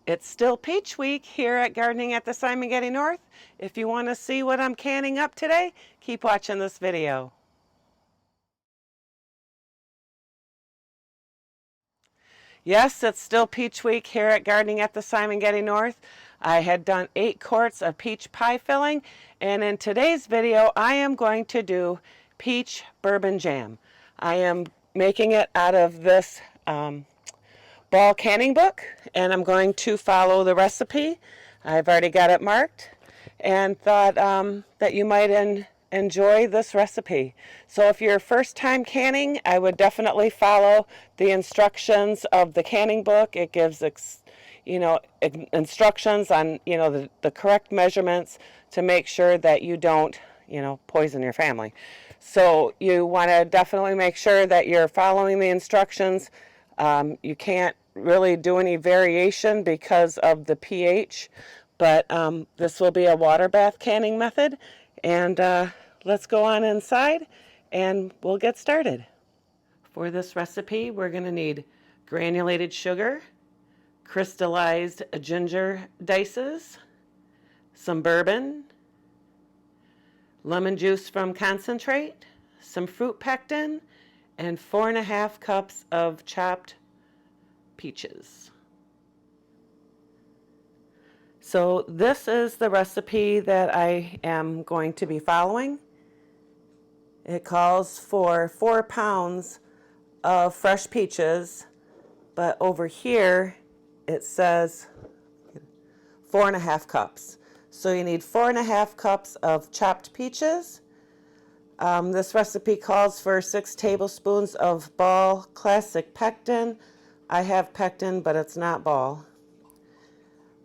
It's still Peach Week here at Gardening at the Simongetti North. If you want to see what I'm canning up today, keep watching this video. Yes, it's still Peach Week here at Gardening at the Simongetti North. I had done 8 quarts of peach pie filling, and in today's video I am going to do peach bourbon jam. I am making it out of this ball canning book, and I'm going to follow the recipe. I've already got it marked and thought that you might enjoy this recipe. So if you're first time canning, I would definitely follow the instructions of the canning book. It gives instructions on the correct measurements to make sure that you don't poison your family. So you want to definitely make sure that you're following the instructions. You can't really do any variation because of the pH, but this will be a water bath canning method, and let's go on inside and we'll get started. For this recipe, we're going to need granulated sugar, crystallized ginger dices, some bourbon, lemon juice from concentrate, some fruit pectin, and 4.5 cups of chopped peaches. So this is the recipe that I am going to be following. It calls for 4 pounds of fresh peaches, but over here it says 4.5 cups. So you need 4.5 cups of chopped peaches. This recipe calls for 6 tablespoons of Ball Classic pectin. I have pectin, but it's not Ball.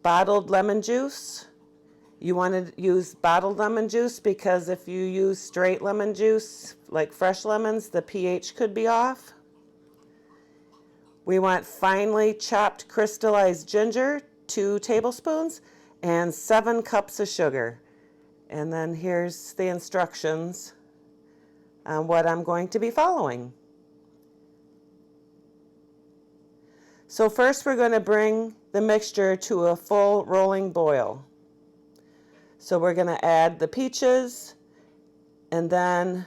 Bottled lemon juice. You want to use bottled lemon juice because if you use straight lemon juice, like fresh lemons, the pH could be off. We want finely chopped crystallized ginger, 2 tablespoons, and 7 cups of sugar. And then here's the instructions on what I'm going to be following. So first we're going to bring the mixture to a full rolling boil. So we're going to add the peaches, and then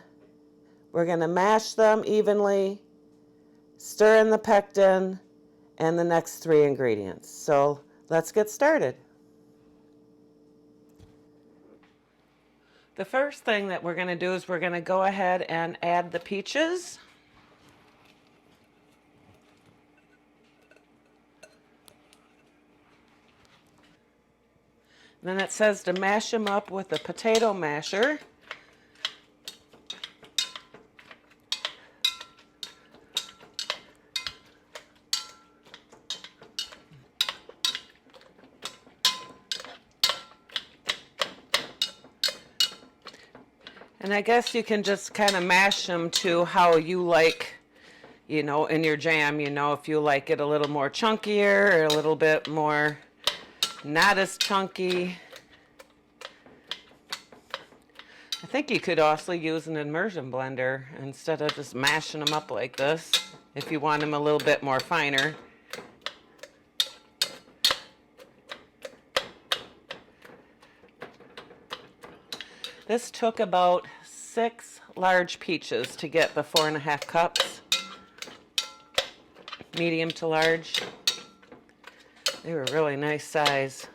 we're going to mash them evenly, stir in the pectin, and the next 3 ingredients. So let's get started. The first thing that we're going to do is we're going to go ahead and add the peaches. Then it says to mash them up with a potato masher. And I guess you can just kind of mash them to how you like, in your jam, if you like it a little more chunkier or a little bit more not as chunky. I think you could also use an immersion blender instead of just mashing them up like this if you want them a little bit more finer. This took about 6 large peaches to get the 4.5 cups, medium to large. They were really nice size.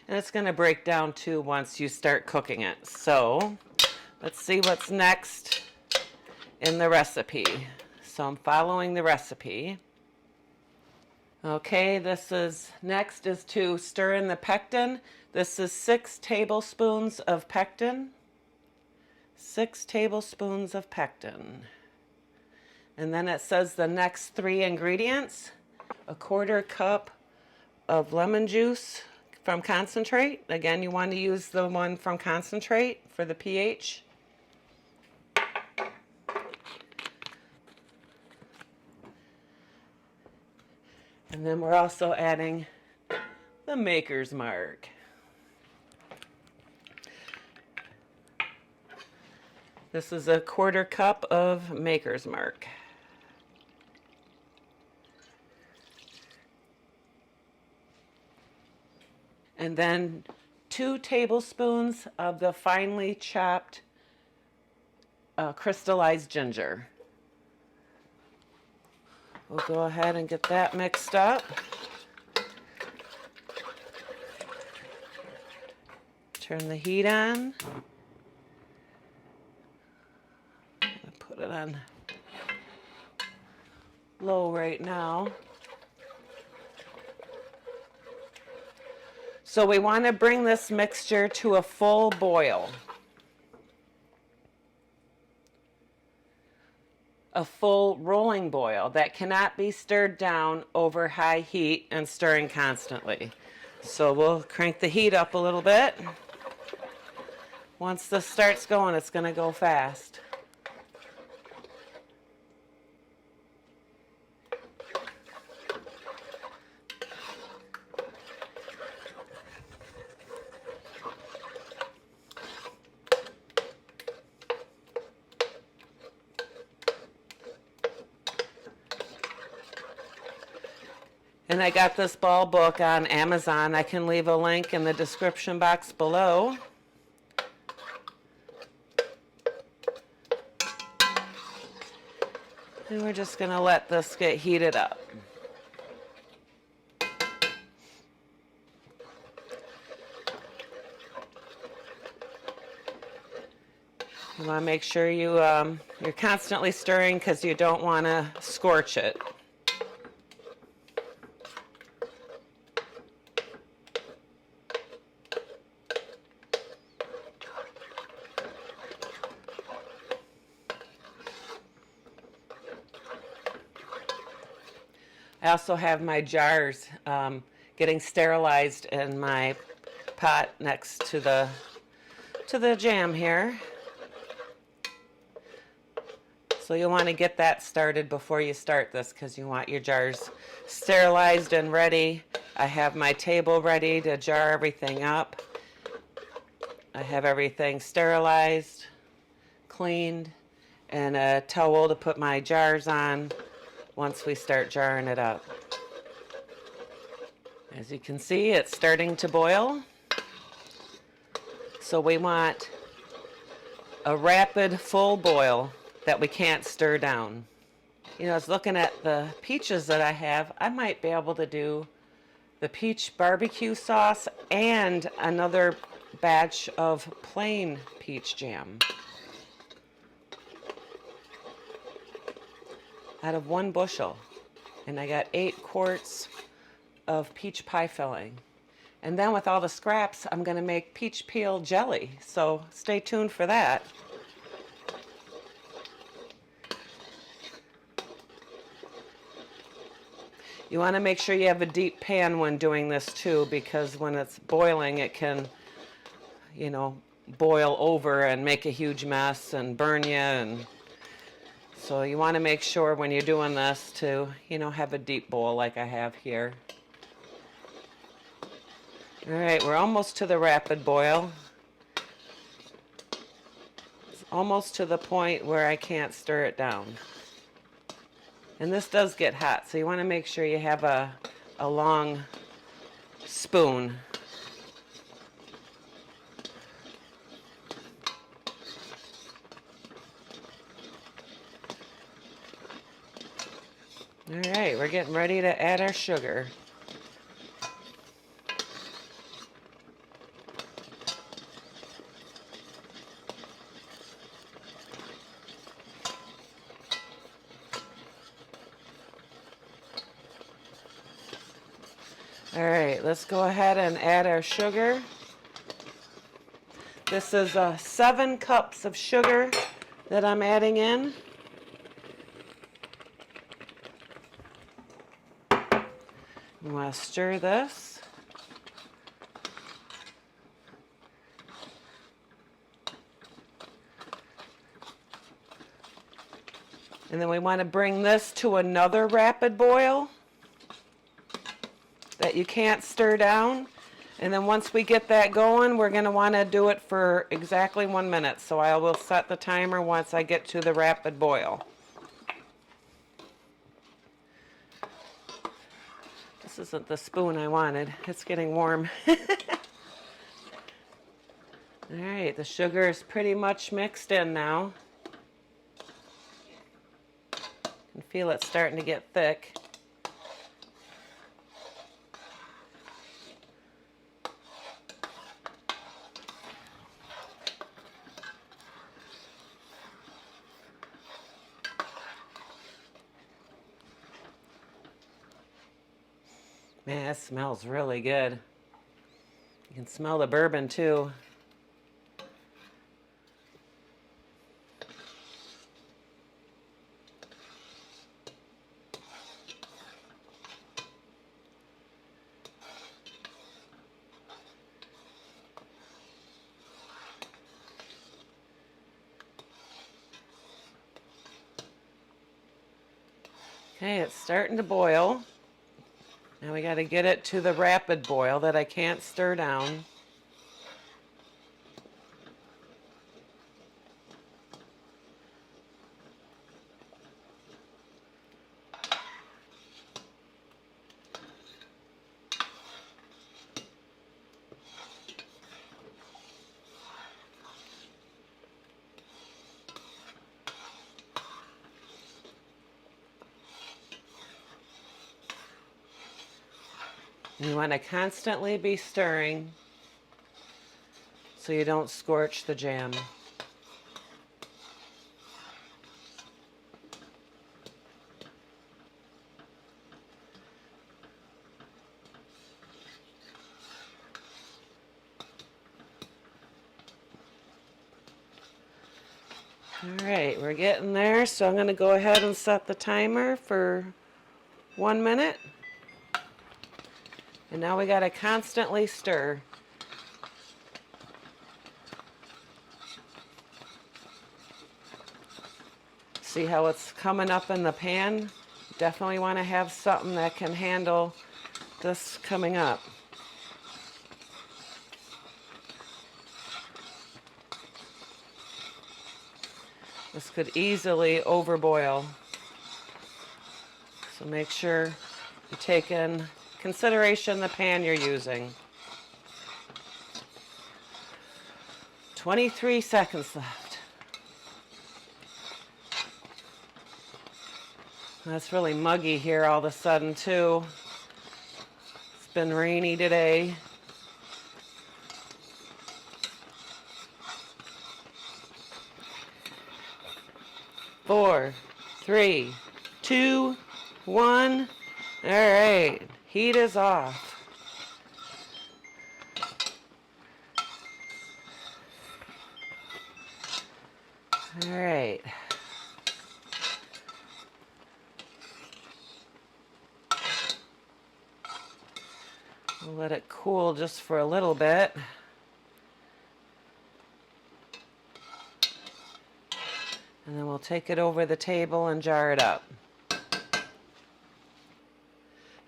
And it's going to break down too once you start cooking it. So let's see what's next in the recipe. So I'm following the recipe. Okay, next is to stir in the pectin. This is 6 tablespoons of pectin. 6 tablespoons of pectin. And then it says the next 3 ingredients. 1/4 cup of lemon juice from concentrate. Again, you want to use the one from concentrate for the pH. And then we're also adding the Maker's Mark. This is a 1/4 cup of Maker's Mark. And then 2 tablespoons of the finely chopped crystallized ginger. We'll go ahead and get that mixed up. Turn the heat on. Put it on low right now. So we want to bring this mixture to a full boil. A full rolling boil that cannot be stirred down over high heat and stirring constantly. So we'll crank the heat up a little bit. Once this starts going, it's going to go fast. And I got this ball book on Amazon. I can leave a link in the description box below. And we're just going to let this get heated up. You want to make sure you're constantly stirring because you don't want to scorch it. I also have my jars getting sterilized in my pot next to the jam here. So you'll want to get that started before you start this because you want your jars sterilized and ready. I have my table ready to jar everything up. I have everything sterilized, cleaned, and a towel to put my jars on once we start jarring it up. As you can see, it's starting to boil. So we want a rapid full boil that we can't stir down. You know, I was looking at the peaches that I have. I might be able to do the peach barbecue sauce and another batch of plain peach jam out of 1 bushel. And I got 8 quarts of peach pie filling. And then with all the scraps, I'm going to make peach peel jelly. So stay tuned for that. You want to make sure you have a deep pan when doing this too, because when it's boiling, it can, you know, boil over and make a huge mess and burn you. And so you want to make sure when you're doing this to, you know, have a deep bowl like I have here. All right, we're almost to the rapid boil. It's almost to the point where I can't stir it down. And this does get hot, so you want to make sure you have a long spoon. All right, we're getting ready to add our sugar. All right, let's go ahead and add our sugar. This is 7 cups of sugar that I'm adding in. You want to stir this. And then we want to bring this to another rapid boil that you can't stir down. And then once we get that going, we're going to want to do it for exactly 1 minute. So I will set the timer once I get to the rapid boil. This isn't the spoon I wanted. It's getting warm. All right, the sugar is pretty much mixed in now. You can feel it starting to get thick. Man, it smells really good. You can smell the bourbon too. Okay, it's starting to boil. Now we got to get it to the rapid boil that I can't stir down. You want to constantly be stirring so you don't scorch the jam. All right, we're getting there, so I'm going to go ahead and set the timer for 1 minute. And now we got to constantly stir. See how it's coming up in the pan? Definitely want to have something that can handle this coming up. This could easily overboil. So make sure you take in consideration the pan you're using. 23 seconds left. That's really muggy here all of a sudden too. It's been rainy today. Four, three, two, one. All right, heat is off. All right. We'll let it cool just for a little bit. And then we'll take it over the table and jar it up.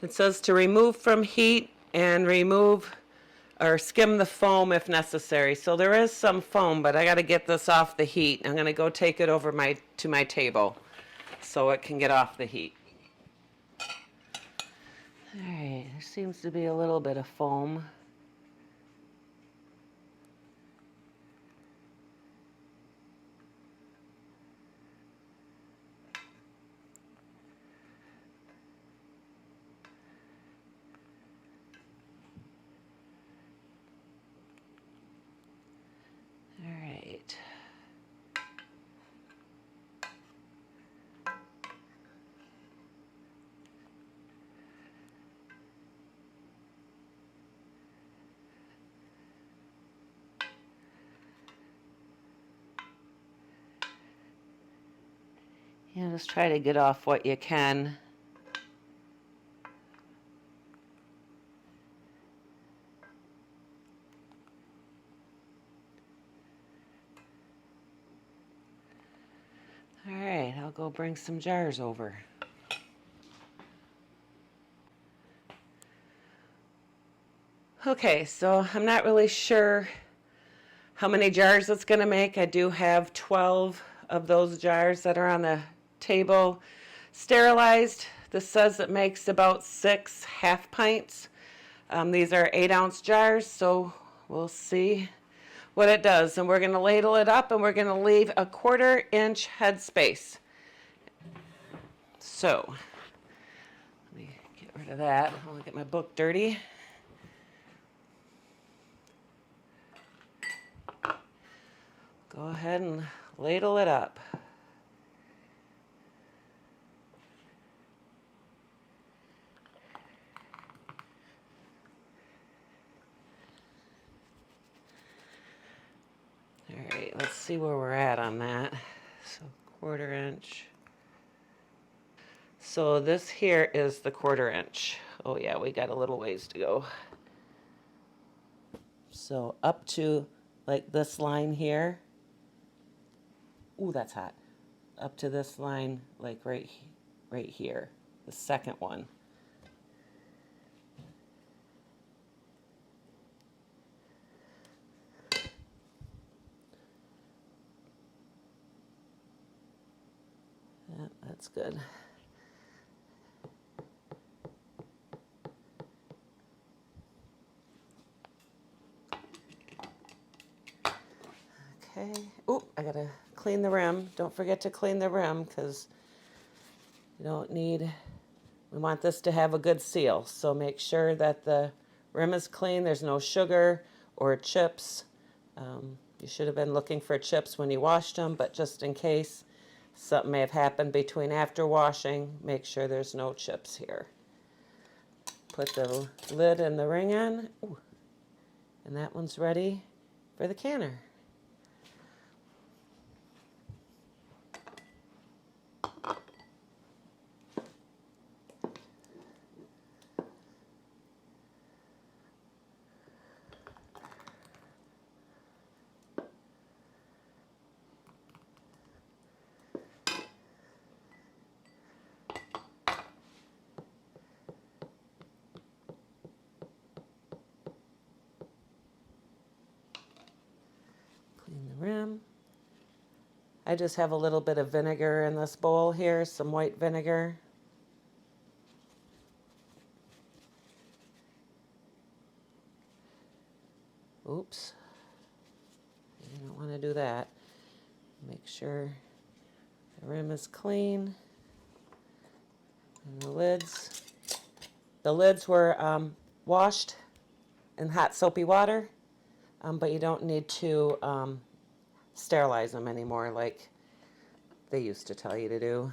It says to remove from heat and remove or skim the foam if necessary. So there is some foam, but I got to get this off the heat. I'm going to go take it over to my table so it can get off the heat. All right, there seems to be a little bit of foam. All right. Yeah, just try to get off what you can. All right, I'll go bring some jars over. Okay, so I'm not really sure how many jars it's going to make. I do have 12 of those jars that are on the table sterilized. This says it makes about 6 half pints. These are 8-ounce jars, so we'll see what it does. And we're going to ladle it up, and we're going to leave a 1/4-inch headspace. So let me get rid of that. I want to get my book dirty. Go ahead and ladle it up. All right, let's see where we're at on that. So 1/4-inch. So this here is the 1/4-inch. Oh yeah, we got a little ways to go. So up to like this line here. Ooh, that's hot. Up to this line, like right here, the second one. Yeah, that's good. Okay. Ooh, I gotta clean the rim. Don't forget to clean the rim because you don't need, we want this to have a good seal. So make sure that the rim is clean. There's no sugar or chips. You should have been looking for chips when you washed them, but just in case something may have happened between after washing, make sure there's no chips here. Put the lid and the ring on. Ooh, and that one's ready for the canner. Clean the rim. I just have a little bit of vinegar in this bowl here, some white vinegar. Oops. You don't want to do that. Make sure the rim is clean. And the lids. The lids were washed in hot soapy water, but you don't need to sterilize them anymore like they used to tell you to do.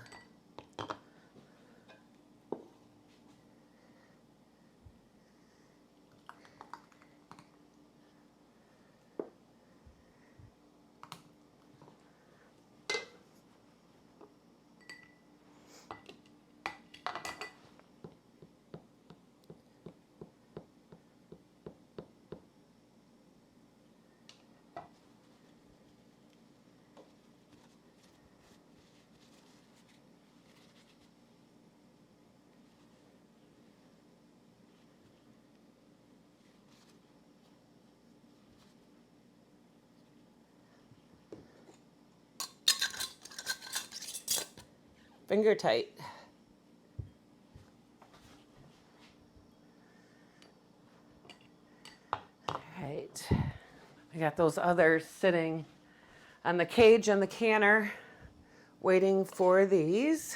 Finger tight. All right. I got those others sitting on the cage and the canner waiting for these.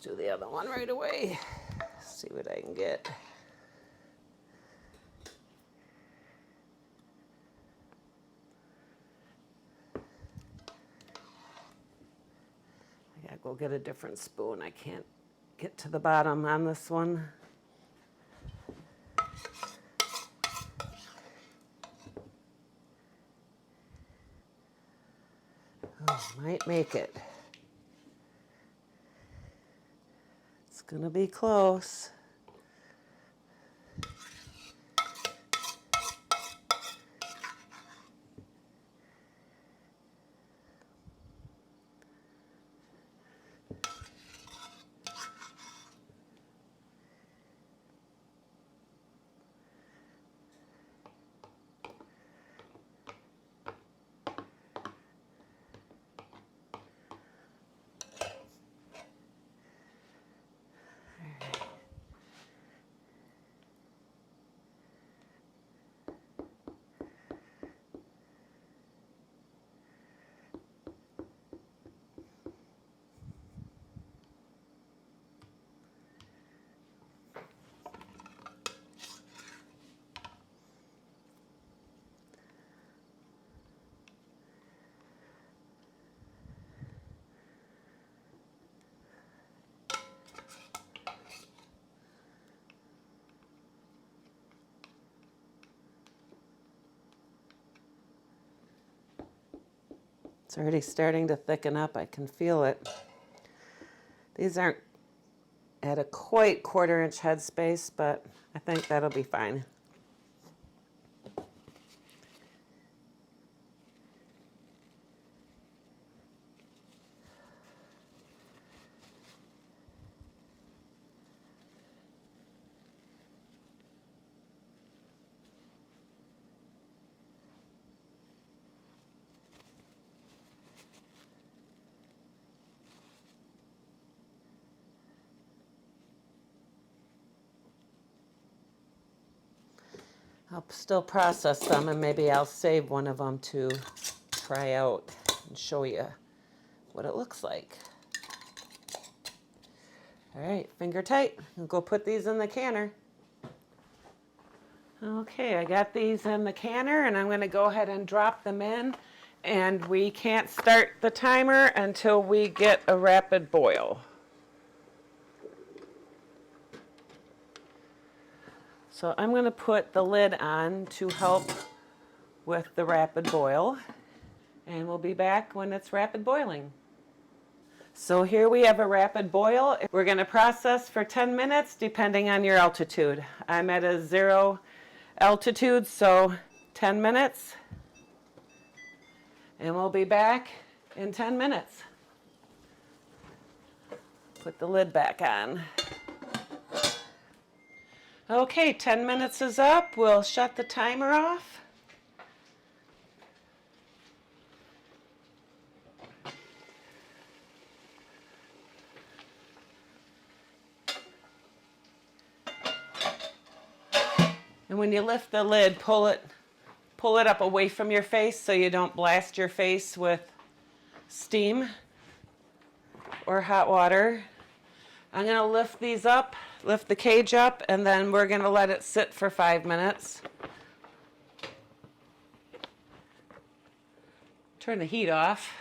Let's do the other one right away. See what I can get. I gotta go get a different spoon. I can't get to the bottom on this one. Might make it. It's gonna be close. It's already starting to thicken up. I can feel it. These aren't at a quite 1/4 inch headspace, but I think that'll be fine. I'll still process them, and maybe I'll save one of them to try out and show you what it looks like. All right, finger tight. I'll go put these in the canner. Okay, I got these in the canner, and I'm going to go ahead and drop them in. And we can't start the timer until we get a rapid boil. So I'm going to put the lid on to help with the rapid boil, and we'll be back when it's rapid boiling. So here we have a rapid boil. We're going to process for 10 minutes depending on your altitude. I'm at a 0 altitude, so 10 minutes. And we'll be back in 10 minutes. Put the lid back on. Okay, 10 minutes is up. We'll shut the timer off. And when you lift the lid, pull it up away from your face so you don't blast your face with steam or hot water. I'm going to lift these up, lift the cage up, and then we're going to let it sit for 5 minutes. Turn the heat off.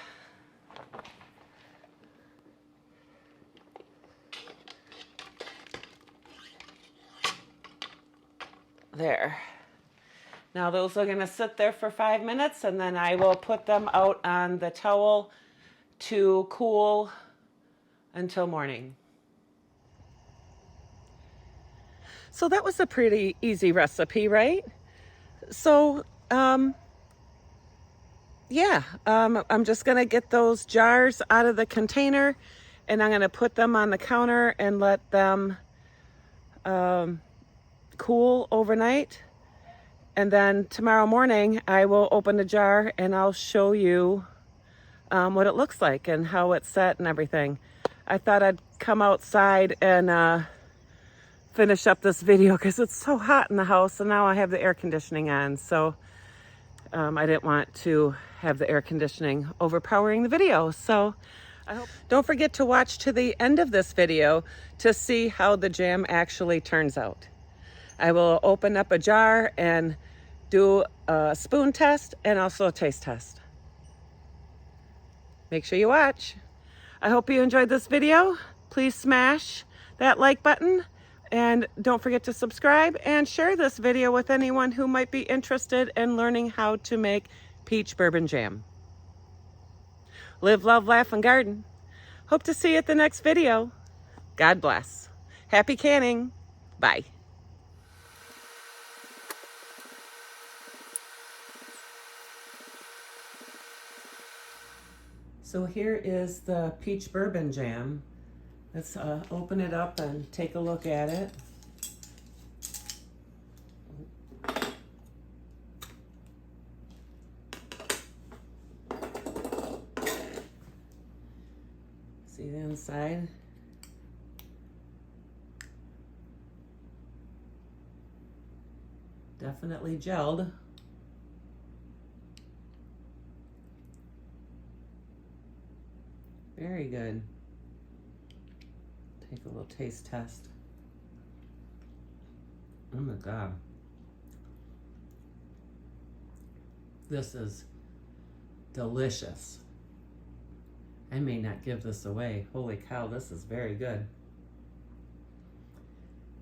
There. Now those are going to sit there for 5 minutes, and then I will put them out on the towel to cool until morning. So that was a pretty easy recipe, right? So, I'm just going to get those jars out of the container, and I'm going to put them on the counter and let them cool overnight. And then tomorrow morning, I will open the jar and I'll show you what it looks like and how it's set and everything. I thought I'd come outside and finish up this video because it's so hot in the house, and now I have the air conditioning on, so I didn't want to have the air conditioning overpowering the video. So don't forget to watch to the end of this video to see how the jam actually turns out. I will open up a jar and do a spoon test and also a taste test. Make sure you watch. I hope you enjoyed this video. Please smash that like button. And don't forget to subscribe and share this video with anyone who might be interested in learning how to make peach bourbon jam. Live, love, laugh, and garden. Hope to see you at the next video. God bless. Happy canning. Bye. So here is the Peach Bourbon Jam. Let's open it up and take a look at it. See the inside? Definitely gelled. Very good. Take a little taste test. Oh my God. This is delicious. I may not give this away. Holy cow, this is very good.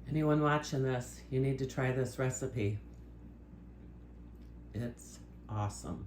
Anyone watching this, you need to try this recipe. It's awesome.